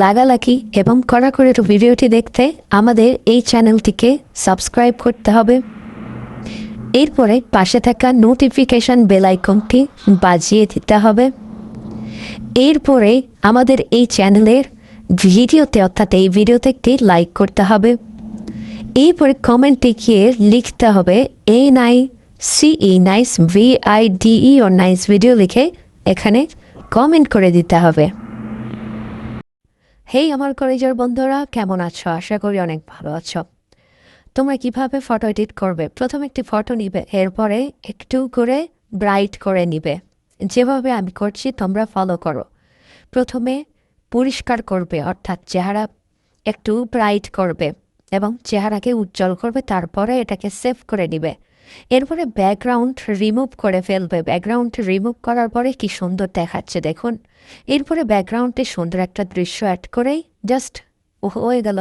লাগালাগি এবং কড়াকড়ির ভিডিওটি দেখতে আমাদের এই চ্যানেলটিকে সাবস্ক্রাইব করতে হবে। এরপরে পাশে থাকা নোটিফিকেশন বেল আইকনটি বাজিয়ে দিতে হবে। এরপরে আমাদের এই চ্যানেলের ভিডিওতে অর্থাৎ এই ভিডিওতে একটি লাইক করতে হবে। এরপরে কমেন্টে গিয়ে লিখতে হবে NICE VIDE ও নাইস ভিডিও লিখে এখানে কমেন্ট করে দিতে হবে। হেই আমার কলেজের বন্ধুরা, কেমন আছো? আশা করি অনেক ভালো আছো। তোমরা কিভাবে ফটো এডিট করবে? প্রথমে একটি ফটো নিবে, এরপরে একটু করে ব্রাইট করে নিবে। যেভাবে আমি করছি তোমরা ফলো করো। প্রথমে পরিষ্কার করবে, অর্থাৎ চেহারা একটু ব্রাইট করবে এবং চেহারাকে উজ্জ্বল করবে, তারপরে এটাকে সেভ করে নিবে। এরপরে ব্যাকগ্রাউন্ড রিমুভ করে ফেলবে। ব্যাকগ্রাউন্ড রিমুভ করার পরে কি সুন্দর দেখাচ্ছে দেখুন। এরপরে ব্যাকগ্রাউন্ডে সুন্দর একটা দৃশ্য অ্যাড করেই জাস্ট হয়ে গেল।